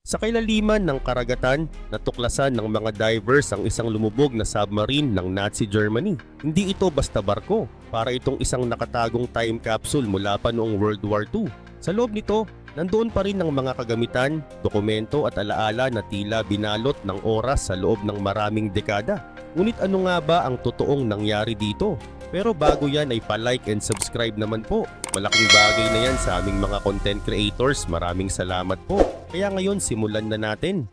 Sa kailaliman ng karagatan, natuklasan ng mga divers ang isang lumubog na submarine ng Nazi Germany. Hindi ito basta barko, para itong isang nakatagong time capsule mula pa noong World War II. Sa loob nito, nandoon pa rin ang mga kagamitan, dokumento at alaala na tila binalot ng oras sa loob ng maraming dekada. Ngunit ano nga ba ang totoong nangyari dito? Pero bago yan ay pa-like and subscribe naman po. Malaking bagay na yan sa aming mga content creators. Maraming salamat po. Kaya ngayon simulan na natin.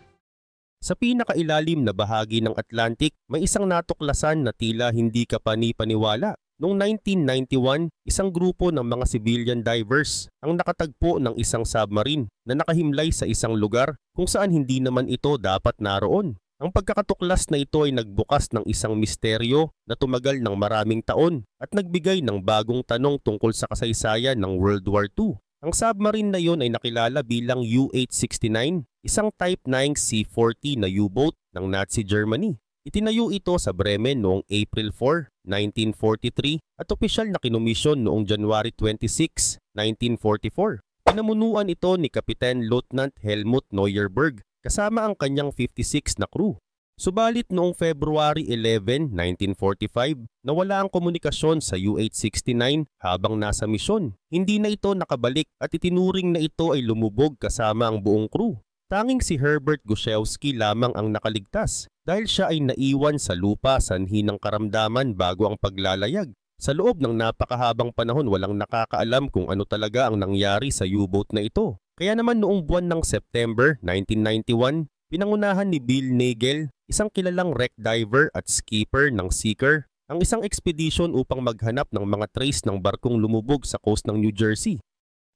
Sa pinakailalim na bahagi ng Atlantic, may isang natuklasan na tila hindi ka pani-paniwala. Noong 1991, isang grupo ng mga civilian divers ang nakatagpo ng isang submarine na nakahimlay sa isang lugar kung saan hindi naman ito dapat naroon. Ang pagkakatuklas na ito ay nagbukas ng isang misteryo na tumagal ng maraming taon at nagbigay ng bagong tanong tungkol sa kasaysayan ng World War II. Ang submarine na iyon ay nakilala bilang U-869, isang Type 9 C-40 na U-boat ng Nazi Germany. Itinayo ito sa Bremen noong April 4, 1943 at opisyal na kinomisyon noong January 26, 1944. Pinamunuan ito ni Kapitan Lieutenant Helmut Neuerberg kasama ang kanyang 56 na crew. Subalit noong February 11, 1945, nawala ang komunikasyon sa U-869 habang nasa misyon. Hindi na ito nakabalik at itinuring na ito ay lumubog kasama ang buong crew. Tanging si Herbert Gushewski lamang ang nakaligtas dahil siya ay naiwan sa lupa sanhi ng karamdaman bago ang paglalayag. Sa loob ng napakahabang panahon walang nakakaalam kung ano talaga ang nangyari sa U-boat na ito. Kaya naman noong buwan ng September 1991, pinangunahan ni Bill Nagel, isang kilalang wreck diver at skipper ng Seeker, ang isang expedition upang maghanap ng mga trace ng barkong lumubog sa coast ng New Jersey.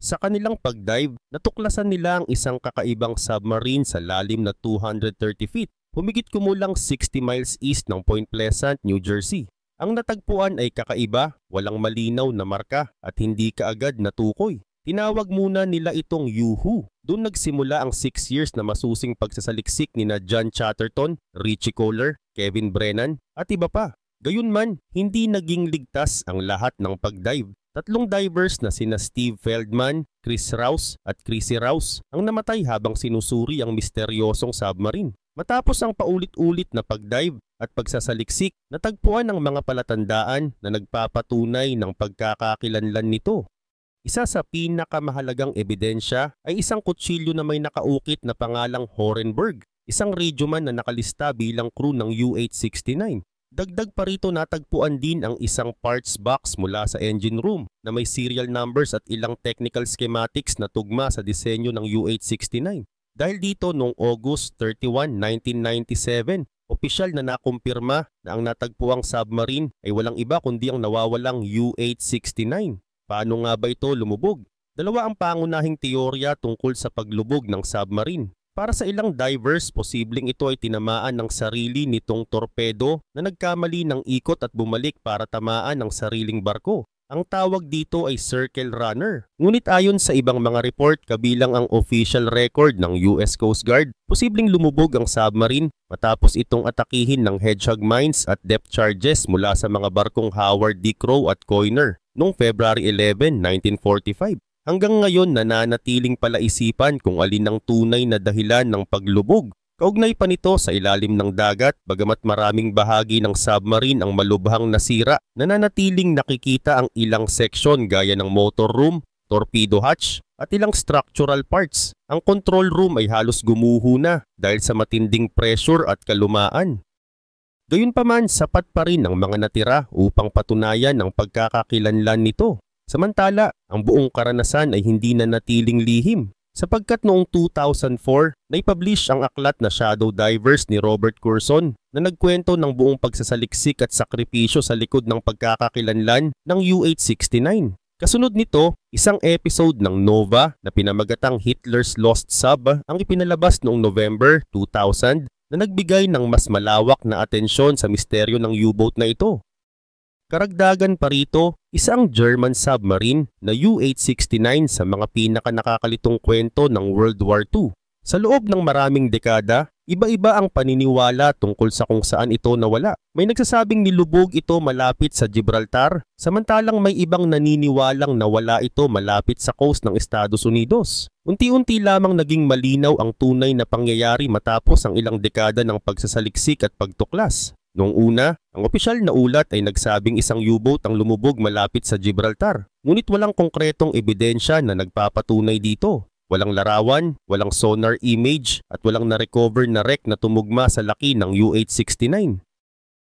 Sa kanilang pagdive, natuklasan nila ang isang kakaibang submarine sa lalim na 230 feet, humigit kumulang 60 miles east ng Point Pleasant, New Jersey. Ang natagpuan ay kakaiba, walang malinaw na marka at hindi kaagad natukoy. Tinawag muna nila itong Yuhu. Doon nagsimula ang 6 years na masusing pagsasaliksik ni na John Chatterton, Richie Kohler, Kevin Brennan at iba pa. Gayunman, hindi naging ligtas ang lahat ng pagdive. 3 divers na sina Steve Feldman, Chris Rouse at Chrissy Rouse ang namatay habang sinusuri ang misteryosong submarine. Matapos ang paulit-ulit na pagdive at pagsasaliksik, natagpuan ang mga palatandaan na nagpapatunay ng pagkakakilanlan nito. Isa sa pinakamahalagang ebidensya ay isang kutsilyo na may nakaukit na pangalang Horenberg, isang radioman na nakalista bilang crew ng U-869. Dagdag pa rito natagpuan din ang isang parts box mula sa engine room na may serial numbers at ilang technical schematics na tugma sa disenyo ng U-869. Dahil dito noong August 31, 1997, opisyal na nakumpirma na ang natagpuang submarine ay walang iba kundi ang nawawalang U-869. Paano nga ba ito lumubog? Dalawa ang pangunahing teorya tungkol sa paglubog ng submarine. Para sa ilang divers, posibleng ito ay tinamaan ng sarili nitong torpedo na nagkamali ng ikot at bumalik para tamaan ng sariling barko. Ang tawag dito ay circle runner. Ngunit ayon sa ibang mga report kabilang ang official record ng US Coast Guard, posibleng lumubog ang submarine matapos itong atakihin ng hedgehog mines at depth charges mula sa mga barkong Howard D. Crow at Coiner noong February 11, 1945. Hanggang ngayon nananatiling palaisipan kung alin ang tunay na dahilan ng paglubog. Kaugnay pa nito sa ilalim ng dagat, bagamat maraming bahagi ng submarine ang malubhang nasira, nananatiling nakikita ang ilang seksyon gaya ng motor room, torpedo hatch at ilang structural parts. Ang control room ay halos gumuho na dahil sa matinding pressure at kalumaan. Gayunpaman, sapat pa rin ang mga natira upang patunayan ang pagkakakilanlan nito. Samantala, ang buong karanasan ay hindi na natiling lihim. Sapagkat noong 2004, naipublish ang aklat na Shadow Divers ni Robert Curson na nagkwento ng buong pagsasaliksik at sakripisyo sa likod ng pagkakakilanlan ng U-869. Kasunod nito, isang episode ng Nova na pinamagatang Hitler's Lost Sub ang ipinalabas noong November 2000 na nagbigay ng mas malawak na atensyon sa misteryo ng U-boat na ito. Karagdagan pa rito, isang German submarine na U-869 sa mga pinaka-nakakalitong kwento ng World War II. Sa loob ng maraming dekada, Iba-iba ang paniniwala tungkol sa kung saan ito nawala. May nagsasabing nilubog ito malapit sa Gibraltar, samantalang may ibang naniniwalang nawala ito malapit sa coast ng Estados Unidos. Unti-unti lamang naging malinaw ang tunay na pangyayari matapos ang ilang dekada ng pagsasaliksik at pagtuklas. Noong una, ang opisyal na ulat ay nagsabing isang U-boat ang lumubog malapit sa Gibraltar, ngunit walang konkretong ebidensya na nagpapatunay dito. Walang larawan, walang sonar image at walang na-recover na wreck na tumugma sa laki ng UH-69.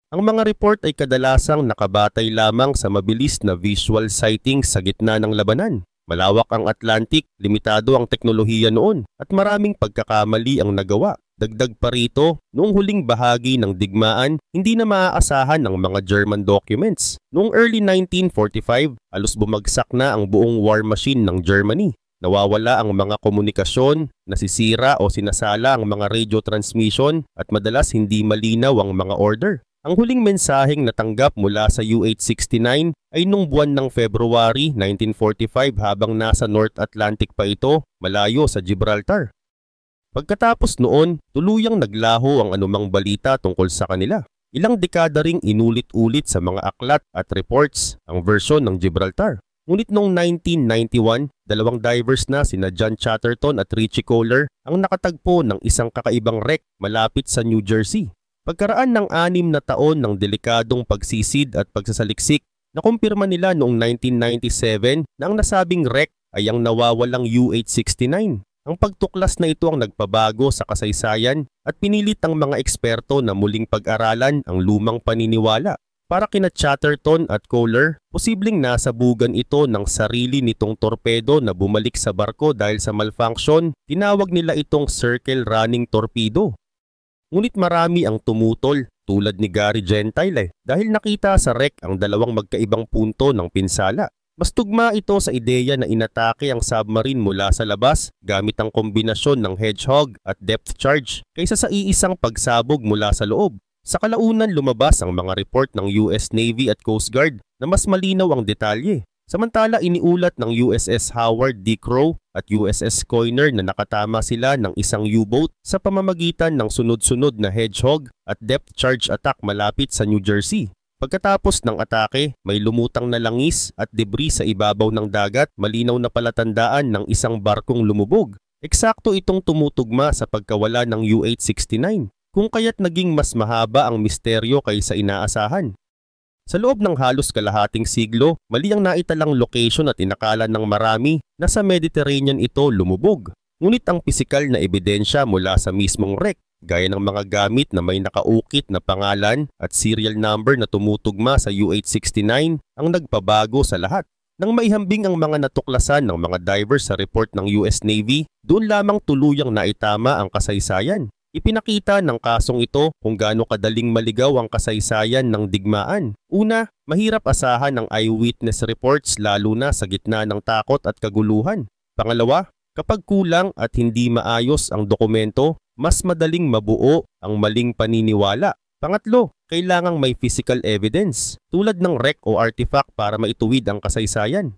Ang mga report ay kadalasang nakabatay lamang sa mabilis na visual sightings sa gitna ng labanan. Malawak ang Atlantic, limitado ang teknolohiya noon at maraming pagkakamali ang nagawa. Dagdag pa rito, noong huling bahagi ng digmaan, hindi na maaasahan ang mga German documents. Noong early 1945, halos bumagsak na ang buong war machine ng Germany. Nawawala ang mga komunikasyon, nasisira o sinasala ang mga radio transmission at madalas hindi malinaw ang mga order. Ang huling mensaheng natanggap mula sa UH-69 ay nung buwan ng February 1945 habang nasa North Atlantic pa ito, malayo sa Gibraltar. Pagkatapos noon, tuluyang naglaho ang anumang balita tungkol sa kanila. Ilang dekada ring inulit-ulit sa mga aklat at reports ang version ng Gibraltar. Ngunit noong 1991, dalawang divers na sina John Chatterton at Richie Kohler ang nakatagpo ng isang kakaibang wreck malapit sa New Jersey. Pagkaraan ng 6 na taon ng delikadong pagsisid at pagsasaliksik, nakumpirma nila noong 1997 na ang nasabing wreck ay ang nawawalang UH-69. Ang pagtuklas na ito ang nagpabago sa kasaysayan at pinilit ang mga eksperto na muling pag-aralan ang lumang paniniwala. Para kina Chatterton at Kohler, posibleng nasabugan ito ng sarili nitong torpedo na bumalik sa barko dahil sa malfunction, tinawag nila itong circle running torpedo. Ngunit marami ang tumutol tulad ni Gary Gentile dahil nakita sa wreck ang dalawang magkaibang punto ng pinsala. Mas tugma ito sa ideya na inatake ang submarine mula sa labas gamit ang kombinasyon ng hedgehog at depth charge kaysa sa iisang pagsabog mula sa loob. Sa kalaunan lumabas ang mga report ng US Navy at Coast Guard na mas malinaw ang detalye. Samantala iniulat ng USS Howard D. Crowe at USS Coiner na nakatama sila ng isang U-boat sa pamamagitan ng sunod-sunod na hedgehog at depth charge attack malapit sa New Jersey. Pagkatapos ng atake, may lumutang na langis at debris sa ibabaw ng dagat, malinaw na palatandaan ng isang barkong lumubog. Eksakto itong tumutugma sa pagkawala ng UH-69. Kung kaya't naging mas mahaba ang misteryo kaysa inaasahan. Sa loob ng halos kalahating siglo, mali ang naitalang location at inakala ng marami na sa Mediterranean ito lumubog. Ngunit ang pisikal na ebidensya mula sa mismong wreck, gaya ng mga gamit na may nakaukit na pangalan at serial number na tumutugma sa UH-69 ang nagpabago sa lahat. Nang maihambing ang mga natuklasan ng mga divers sa report ng US Navy, doon lamang tuluyang naitama ang kasaysayan. Ipinakita ng kasong ito kung gaano kadaling maligaw ang kasaysayan ng digmaan. Una, mahirap asahan ang eyewitness reports lalo na sa gitna ng takot at kaguluhan. Pangalawa, kapag kulang at hindi maayos ang dokumento, mas madaling mabuo ang maling paniniwala. Pangatlo, kailangang may physical evidence tulad ng wreck o artifact para maituwid ang kasaysayan.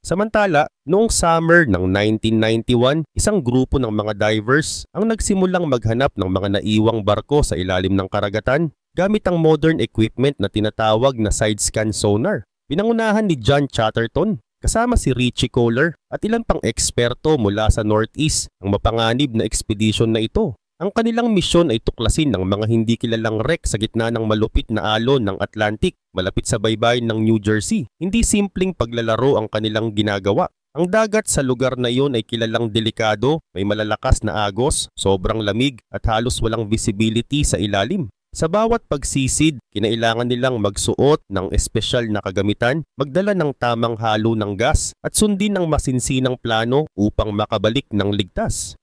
Samantala, noong summer ng 1991, isang grupo ng mga divers ang nagsimulang maghanap ng mga naiwang barko sa ilalim ng karagatan gamit ang modern equipment na tinatawag na side-scan sonar. Pinangunahan ni John Chatterton, kasama si Richie Kohler at ilan pang eksperto mula sa Northeast ang mapanganib na ekspedisyon na ito. Ang kanilang misyon ay tuklasin ng mga hindi kilalang wreck sa gitna ng malupit na alon ng Atlantic malapit sa baybayin ng New Jersey. Hindi simpleng paglalaro ang kanilang ginagawa. Ang dagat sa lugar na iyon ay kilalang delikado, may malalakas na agos, sobrang lamig at halos walang visibility sa ilalim. Sa bawat pagsisid, kinailangan nilang magsuot ng espesyal na kagamitan, magdala ng tamang halo ng gas at sundin ang masinsinang plano upang makabalik ng ligtas.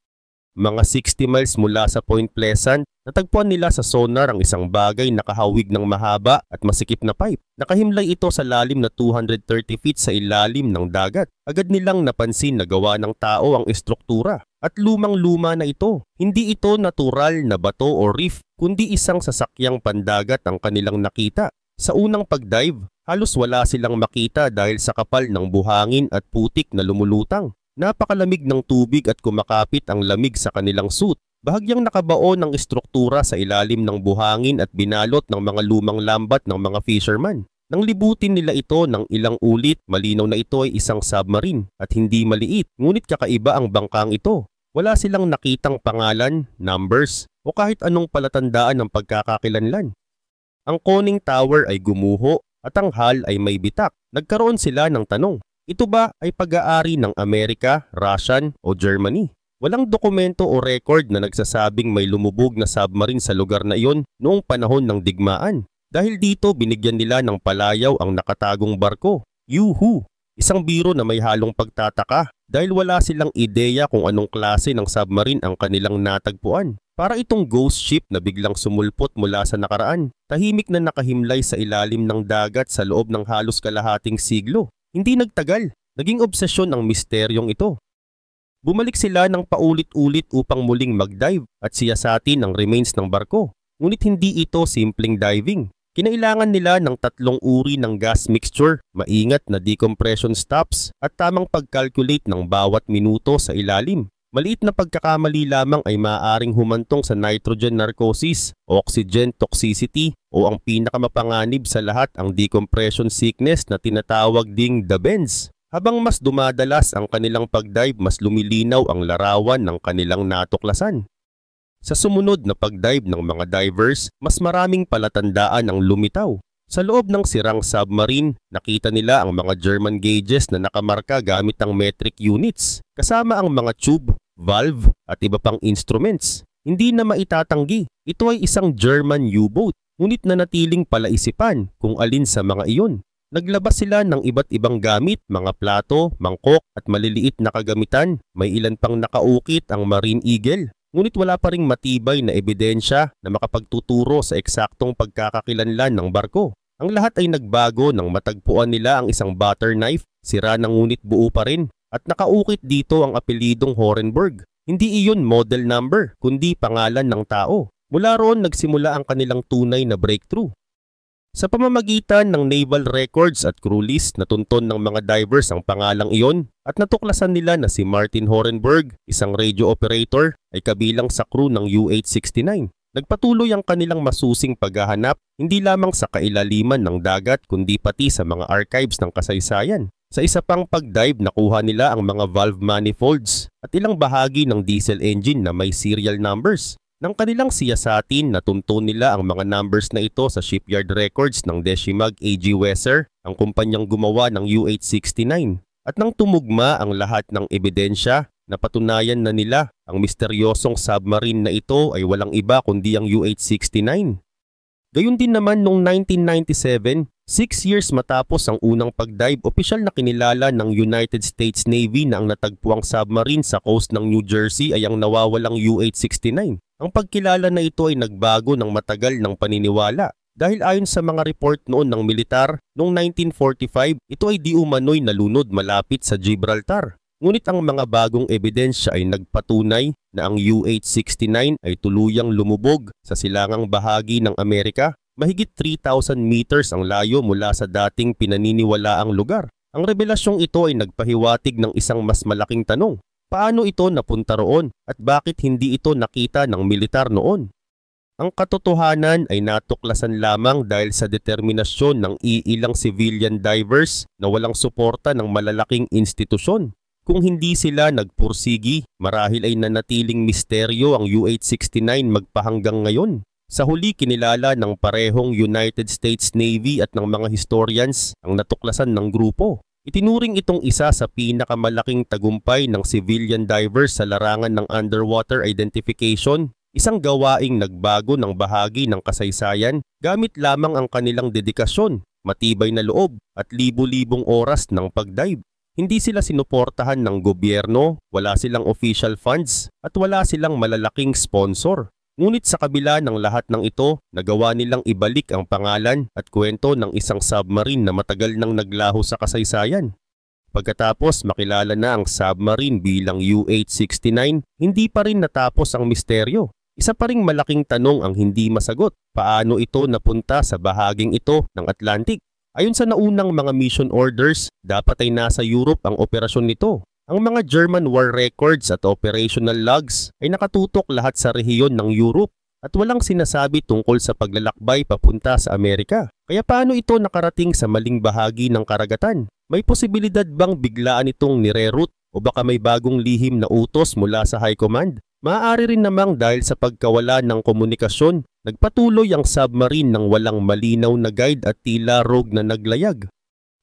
Mga 60 miles mula sa Point Pleasant, natagpuan nila sa sonar ang isang bagay na kahawig ng mahaba at masikip na pipe. Nakahimlay ito sa lalim na 230 feet sa ilalim ng dagat. Agad nilang napansin na gawa ng tao ang estruktura. At lumang-luma na ito. Hindi ito natural na bato o reef, kundi isang sasakyang pandagat ang kanilang nakita. Sa unang pagdive, halos wala silang makita dahil sa kapal ng buhangin at putik na lumulutang. Napakalamig ng tubig at kumakapit ang lamig sa kanilang suit. Bahagyang nakabaon ng istruktura sa ilalim ng buhangin at binalot ng mga lumang lambat ng mga fisherman. Nang libutin nila ito ng ilang ulit, malinaw na ito ay isang submarine at hindi maliit, ngunit kakaiba ang bangkang ito. Wala silang nakitang pangalan, numbers, o kahit anong palatandaan ng pagkakakilanlan. Ang conning tower ay gumuho at ang hull ay may bitak. Nagkaroon sila ng tanong, ito ba ay pag-aari ng Amerika, Russian o Germany? Walang dokumento o record na nagsasabing may lumubog na submarine sa lugar na iyon noong panahon ng digmaan. Dahil dito binigyan nila ng palayaw ang nakatagong barko. Yuhu! Isang biro na may halong pagtataka dahil wala silang ideya kung anong klase ng submarine ang kanilang natagpuan. Para itong ghost ship na biglang sumulpot mula sa nakaraan, tahimik na nakahimlay sa ilalim ng dagat sa loob ng halos kalahating siglo. Hindi nagtagal, naging obsesyon ang misteryong ito. Bumalik sila ng paulit-ulit upang muling mag-dive at siyasatin ang remains ng barko. Ngunit hindi ito simpleng diving. Kinailangan nila ng 3 uri ng gas mixture, maingat na decompression stops at tamang pag-calculate ng bawat minuto sa ilalim. Maliit na pagkakamali lamang ay maaaring humantong sa nitrogen narcosis, oxygen toxicity o ang pinakamapanganib sa lahat ang decompression sickness na tinatawag ding the bends. Habang mas dumadalas ang kanilang pagdive, mas lumilinaw ang larawan ng kanilang natuklasan. Sa sumunod na pagdive ng mga divers, mas maraming palatandaan ang lumitaw. Sa loob ng sirang submarine, nakita nila ang mga German gauges na nakamarka gamit ang metric units, kasama ang mga tube, valve at iba pang instruments. Hindi na maitatanggi, ito ay isang German U-boat, ngunit nanatiling palaisipan kung alin sa mga iyon. Naglabas sila ng iba't ibang gamit, mga plato, mangkok at maliliit na kagamitan. May ilan pang nakaukit ang Marine Eagle. Ngunit wala pa ring matibay na ebidensya na makapagtuturo sa eksaktong pagkakakilanlan ng barko. Ang lahat ay nagbago nang matagpuan nila ang isang butter knife, sira na ngunit buo pa rin, at nakaukit dito ang apelidong Horenburg. Hindi iyon model number, kundi pangalan ng tao. Mula roon nagsimula ang kanilang tunay na breakthrough. Sa pamamagitan ng naval records at crew list, natunton ng mga divers ang pangalang iyon at natuklasan nila na si Martin Horenburg, isang radio operator, ay kabilang sa crew ng U-869. Nagpatuloy ang kanilang masusing paghahanap hindi lamang sa kailaliman ng dagat kundi pati sa mga archives ng kasaysayan. Sa isa pang pagdive, nakuha nila ang mga valve manifolds at ilang bahagi ng diesel engine na may serial numbers. Nang kanilang siyasatin, natunto nila ang mga numbers na ito sa shipyard records ng Deschimag AG Weser, ang kumpanyang gumawa ng U-869. At nang tumugma ang lahat ng ebidensya, napatunayan na nila ang misteryosong submarine na ito ay walang iba kundi ang U-869. Gayun din naman noong 1997, 6 years matapos ang unang pagdive, opisyal na kinilala ng United States Navy na ang natagpuang submarine sa coast ng New Jersey ay ang nawawalang U-869. Ang pagkilala na ito ay nagbago ng matagal ng paniniwala dahil ayon sa mga report noon ng militar, noong 1945, ito ay di umano'y nalunod malapit sa Gibraltar. Ngunit ang mga bagong ebidensya ay nagpatunay na ang U-869 ay tuluyang lumubog sa silangang bahagi ng Amerika. Mahigit 3,000 meters ang layo mula sa dating pinaniniwalaang lugar. Ang revelasyong ito ay nagpahiwatig ng isang mas malaking tanong. Paano ito napunta roon at bakit hindi ito nakita ng militar noon? Ang katotohanan ay natuklasan lamang dahil sa determinasyon ng iilang civilian divers na walang suporta ng malalaking institusyon. Kung hindi sila nagpursigi, marahil ay nanatiling misteryo ang U-869 magpahanggang ngayon. Sa huli, kinilala ng parehong United States Navy at ng mga historians ang natuklasan ng grupo. Itinuring itong isa sa pinakamalaking tagumpay ng civilian divers sa larangan ng underwater identification, isang gawaing nagbago ng bahagi ng kasaysayan gamit lamang ang kanilang dedikasyon, matibay na loob at libu-libong oras ng pagdive. Hindi sila sinuportahan ng gobyerno, wala silang official funds at wala silang malalaking sponsor. Ngunit sa kabila ng lahat ng ito, nagawa nilang ibalik ang pangalan at kwento ng isang submarine na matagal nang naglaho sa kasaysayan. Pagkatapos makilala na ang submarine bilang U-869, hindi pa rin natapos ang misteryo. Isa pa ring malaking tanong ang hindi masagot. Paano ito napunta sa bahaging ito ng Atlantic? Ayon sa naunang mga mission orders, dapat ay nasa Europe ang operasyon nito. Ang Ang mga German war records at operational logs ay nakatutok lahat sa rehiyon ng Europe at walang sinasabi tungkol sa paglalakbay papunta sa Amerika. Kaya paano ito nakarating sa maling bahagi ng karagatan? May posibilidad bang biglaan itong nireroute o baka may bagong lihim na utos mula sa High Command? Maaari rin namang dahil sa pagkawala ng komunikasyon, nagpatuloy ang submarine ng walang malinaw na guide at tila rogue na naglayag.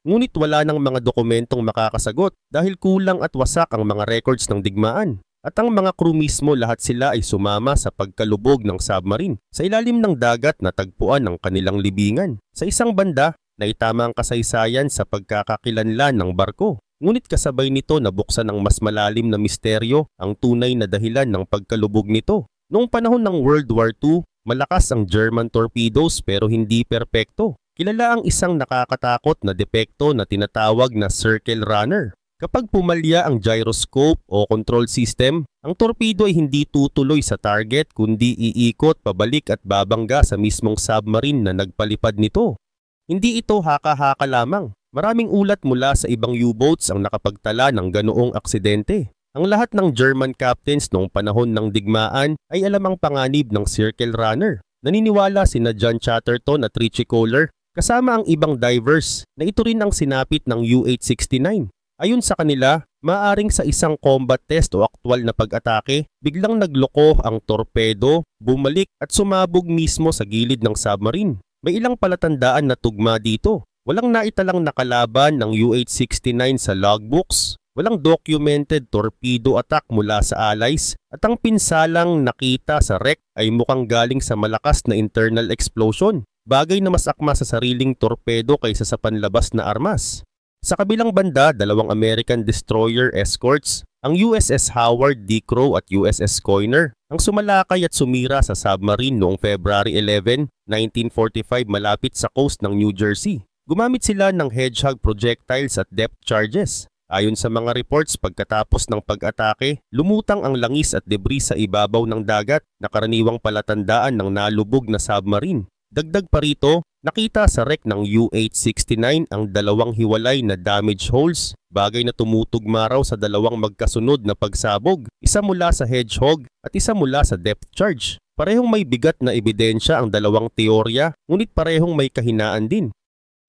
Ngunit wala ng mga dokumentong makakasagot dahil kulang at wasak ang mga records ng digmaan. At ang mga crew mismo lahat sila ay sumama sa pagkalubog ng submarine sa ilalim ng dagat na tagpuan ng kanilang libingan. Sa isang banda, naitama ang kasaysayan sa pagkakakilanlan ng barko. Ngunit kasabay nito nabuksan ng mas malalim na misteryo ang tunay na dahilan ng pagkalubog nito. Noong panahon ng World War II, malakas ang German torpedoes pero hindi perpekto. Kilala ang isang nakakatakot na depekto na tinatawag na circle runner. Kapag pumalya ang gyroscope o control system, ang torpedo ay hindi tutuloy sa target kundi iikot pabalik at babangga sa mismong submarine na nagpalipad nito. Hindi ito haka-haka lamang. Maraming ulat mula sa ibang U-boats ang nakapagtala ng ganoong aksidente. Ang lahat ng German captains noong panahon ng digmaan ay alam ang panganib ng circle runner. Naniniwala sina John Chatterton at Richie Kohler kasama ang ibang divers na ito rin ang sinapit ng U-869. Ayon sa kanila, maaring sa isang combat test o aktwal na pag-atake, biglang nagloko ang torpedo, bumalik at sumabog mismo sa gilid ng submarine. May ilang palatandaan na tugma dito. Walang naitalang nakalaban ng U-869 sa logbooks, walang documented torpedo attack mula sa allies, at ang pinsalang nakita sa wreck ay mukhang galing sa malakas na internal explosion. Bagay na mas akma sa sariling torpedo kaysa sa panlabas na armas. Sa kabilang banda, dalawang American destroyer escorts, ang USS Howard D. Crow at USS Coiner, ang sumalakay at sumira sa submarine noong February 11, 1945 malapit sa coast ng New Jersey. Gumamit sila ng Hedgehog projectiles at depth charges. Ayon sa mga reports, pagkatapos ng pag-atake, lumutang ang langis at debris sa ibabaw ng dagat na karaniwang palatandaan ng nalubog na submarine. Dagdag pa rito, nakita sa wreck ng U-869 ang dalawang hiwalay na damage holes, bagay na tumutugma raw sa dalawang magkasunod na pagsabog, isa mula sa Hedgehog at isa mula sa depth charge. Parehong may bigat na ebidensya ang dalawang teorya, ngunit parehong may kahinaan din.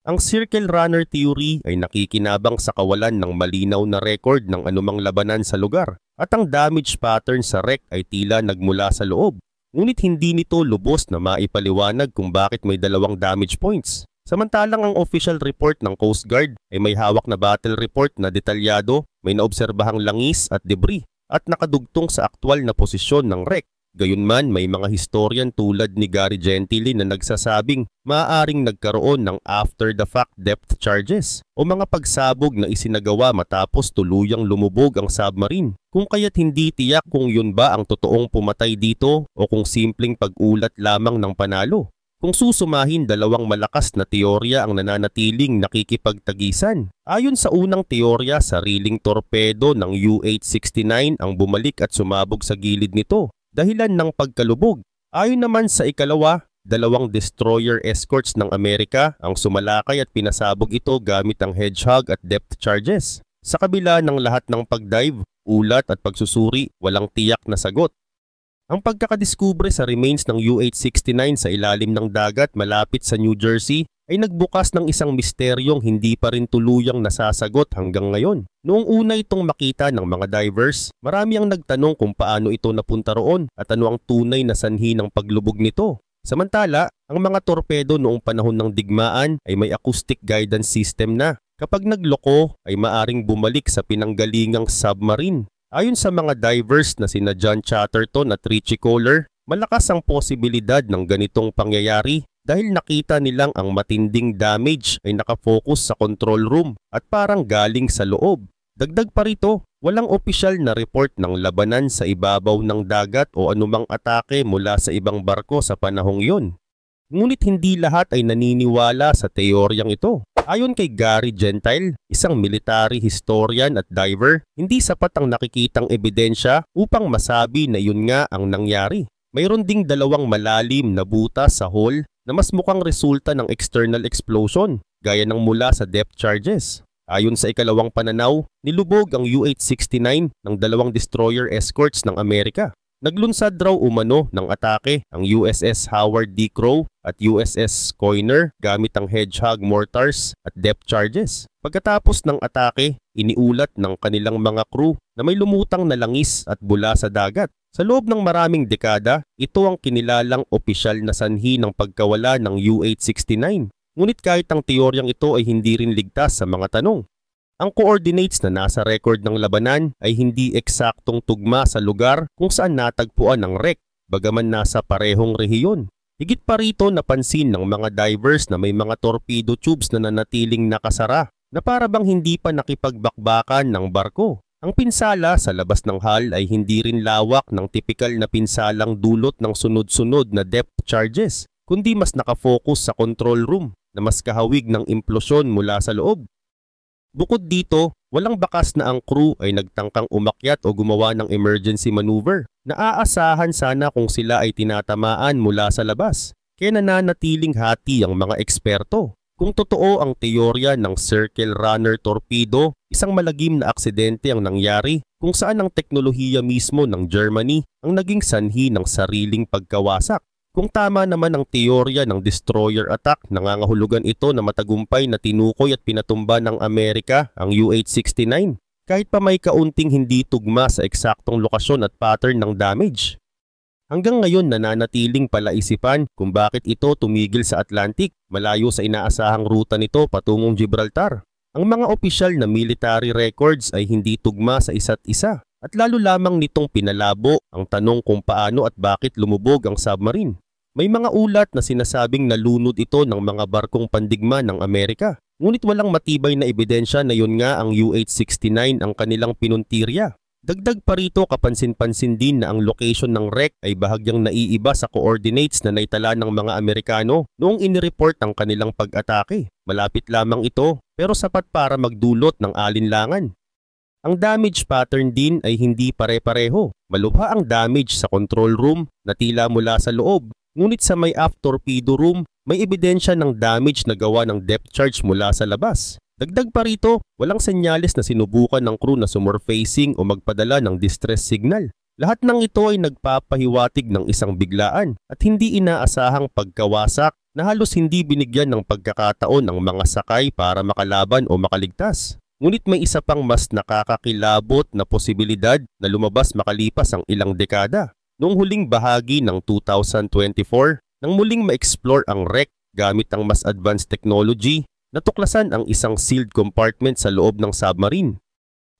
Ang circle runner theory ay nakikinabang sa kawalan ng malinaw na record ng anumang labanan sa lugar, at ang damage pattern sa wreck ay tila nagmula sa loob. Ngunit hindi nito lubos na maipaliwanag kung bakit may dalawang damage points. Samantalang ang official report ng Coast Guard ay may hawak na battle report na detalyado, may naobserbahang langis at debris, at nakadugtong sa aktwal na posisyon ng wreck. Gayunman, may mga historian tulad ni Gary Gentile na nagsasabing maaaring nagkaroon ng after-the-fact depth charges o mga pagsabog na isinagawa matapos tuluyang lumubog ang submarine. Kung kaya't hindi tiyak kung yun ba ang totoong pumatay dito o kung simpleng pag-ulat lamang ng panalo. Kung susumahin, dalawang malakas na teorya ang nananatiling nakikipagtagisan. Ayon sa unang teorya, sariling torpedo ng U-869 ang bumalik at sumabog sa gilid nito, dahilan ng pagkalubog. Ayon naman sa ikalawa, dalawang destroyer escorts ng Amerika ang sumalakay at pinasabog ito gamit ang Hedgehog at depth charges. Sa kabila ng lahat ng pagdive, ulat at pagsusuri, walang tiyak na sagot. Ang pagkakadiskubre sa remains ng U-869 sa ilalim ng dagat malapit sa New Jersey ay nagbukas ng isang misteryong hindi pa rin tuluyang nasasagot hanggang ngayon. Noong una itong makita ng mga divers, marami ang nagtanong kung paano ito napunta roon at ano ang tunay na sanhi ng paglubog nito. Samantala, ang mga torpedo noong panahon ng digmaan ay may acoustic guidance system na. Kapag nagloko ay maaring bumalik sa pinanggalingang submarine. Ayon sa mga divers na sina John Chatterton at Richie Kohler, malakas ang posibilidad ng ganitong pangyayari dahil nakita nilang ang matinding damage ay nakafocus sa control room at parang galing sa loob. Dagdag pa rito, walang opisyal na report ng labanan sa ibabaw ng dagat o anumang atake mula sa ibang barko sa panahong iyon. Ngunit hindi lahat ay naniniwala sa teoryang ito. Ayon kay Gary Gentile, isang military historian at diver, hindi sapat ang nakikitang ebidensya upang masabi na yun nga ang nangyari. Mayroon ding dalawang malalim na butas sa hull na mas mukhang resulta ng external explosion, gaya ng mula sa depth charges. Ayon sa ikalawang pananaw, nilubog ang U-869 ng dalawang destroyer escorts ng Amerika. Naglunsad raw umano ng atake ang USS Howard D. Crow at USS Coiner gamit ang Hedgehog mortars at depth charges. Pagkatapos ng atake, iniulat ng kanilang mga crew na may lumutang na langis at bula sa dagat. Sa loob ng maraming dekada, ito ang kinilalang opisyal na sanhi ng pagkawala ng U-869. Ngunit kahit ang teoryang ito ay hindi rin ligtas sa mga tanong. Ang coordinates na nasa record ng labanan ay hindi eksaktong tugma sa lugar kung saan natagpuan ang wreck, bagaman nasa parehong rehiyon. Higit pa rito napansin ng mga divers na may mga torpedo tubes na nanatiling nakasara na para bang hindi pa nakipagbakbakan ng barko. Ang pinsala sa labas ng hull ay hindi rin lawak ng tipikal na pinsalang dulot ng sunod-sunod na depth charges, kundi mas nakafocus sa control room na mas kahawig ng implosyon mula sa loob. Bukod dito, walang bakas na ang crew ay nagtangkang umakyat o gumawa ng emergency maneuver. Naaasahan sana kung sila ay tinatamaan mula sa labas, kaya nananatiling hati ang mga eksperto. Kung totoo ang teorya ng Circle Runner torpedo, isang malagim na aksidente ang nangyari kung saan ang teknolohiya mismo ng Germany ang naging sanhi ng sariling pagkawasak. Kung tama naman ang teorya ng destroyer attack, nangangahulugan ito na matagumpay na tinukoy at pinatumba ng Amerika ang U-869 kahit pa may kaunting hindi tugma sa eksaktong lokasyon at pattern ng damage. Hanggang ngayon nananatiling palaisipan kung bakit ito tumigil sa Atlantic, malayo sa inaasahang ruta nito patungong Gibraltar. Ang mga opisyal na military records ay hindi tugma sa isa't isa at lalo lamang nitong pinalabo ang tanong kung paano at bakit lumubog ang submarine. May mga ulat na sinasabing nalunod ito ng mga barkong pandigma ng Amerika. Ngunit walang matibay na ebidensya na yun nga ang U-869 ang kanilang pinuntirya. Dagdag pa rito kapansin-pansin din na ang location ng wreck ay bahagyang naiiba sa coordinates na naitala ng mga Amerikano noong inireport ang kanilang pag-atake. Malapit lamang ito pero sapat para magdulot ng alinlangan. Ang damage pattern din ay hindi pare-pareho. Malubha ang damage sa control room na tila mula sa loob. Ngunit sa may aft torpedo room, may ebidensya ng damage na gawa ng depth charge mula sa labas. Dagdag pa rito, walang senyales na sinubukan ng crew na sumurfacing o magpadala ng distress signal. Lahat ng ito ay nagpapahiwatig ng isang biglaan at hindi inaasahang pagkawasak na halos hindi binigyan ng pagkakataon ang mga sakay para makalaban o makaligtas. Ngunit may isa pang mas nakakakilabot na posibilidad na lumabas makalipas ang ilang dekada. Noong huling bahagi ng 2024, nang muling ma-explore ang wreck gamit ang mas advanced technology, natuklasan ang isang sealed compartment sa loob ng submarine.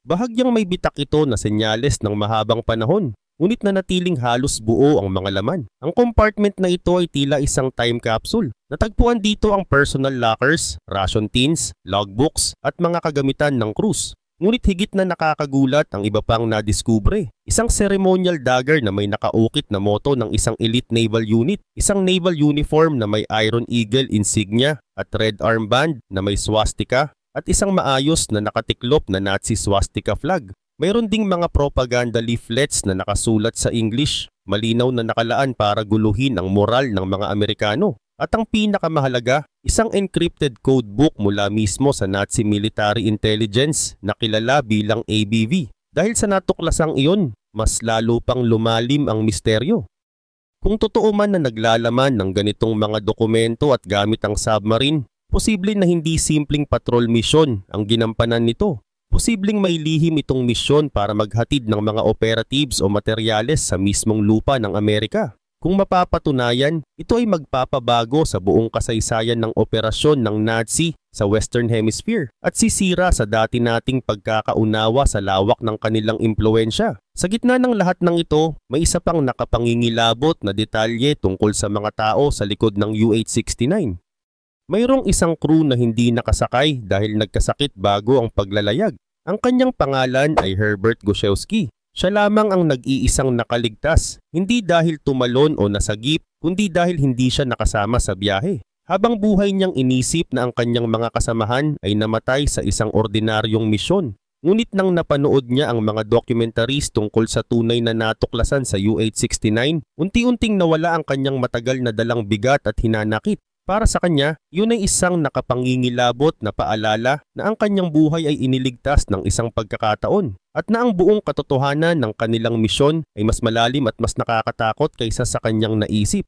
Bahagyang may bitak ito na senyales ng mahabang panahon, ngunit nanatiling halos buo ang mga laman. Ang compartment na ito ay tila isang time capsule. Natagpuan dito ang personal lockers, ration tins, logbooks at mga kagamitan ng cruise. Ngunit higit na nakakagulat ang iba pang nadiskubre. Isang ceremonial dagger na may nakaukit na motto ng isang elite naval unit, isang naval uniform na may Iron Eagle insignia at red armband na may swastika, at isang maayos na nakatiklop na Nazi swastika flag. Mayroon ding mga propaganda leaflets na nakasulat sa English, malinaw na nakalaan para guluhin ang moral ng mga Amerikano. At ang pinakamahalaga, isang encrypted codebook mula mismo sa Nazi Military Intelligence na kilala bilang ABV. Dahil sa natuklasang iyon, mas lalo pang lumalim ang misteryo. Kung totoo man na naglalaman ng ganitong mga dokumento at gamit ang submarine, posible na hindi simpleng patrol mission ang ginampanan nito. Posibleng may lihim itong misyon para maghatid ng mga operatives o materyales sa mismong lupa ng Amerika. Kung mapapatunayan, ito ay magpapabago sa buong kasaysayan ng operasyon ng Nazi sa Western Hemisphere at sisira sa dati nating pagkakaunawa sa lawak ng kanilang impluensya. Sa gitna ng lahat ng ito, may isa pang nakapangingilabot na detalye tungkol sa mga tao sa likod ng U-869. Mayroong isang crew na hindi nakasakay dahil nagkasakit bago ang paglalayag. Ang kanyang pangalan ay Herbert Goshewski. Siya lamang ang nag-iisang nakaligtas, hindi dahil tumalon o nasagip, kundi dahil hindi siya nakasama sa biyahe. Habang buhay niyang inisip na ang kanyang mga kasamahan ay namatay sa isang ordinaryong misyon. Ngunit nang napanood niya ang mga documentaries tungkol sa tunay na natuklasan sa U-869, unti-unting nawala ang kanyang matagal na dalang bigat at hinanakit. Para sa kanya, yun ay isang nakapangingilabot na paalala na ang kanyang buhay ay iniligtas ng isang pagkakataon at na ang buong katotohanan ng kanilang misyon ay mas malalim at mas nakakatakot kaysa sa kanyang naisip.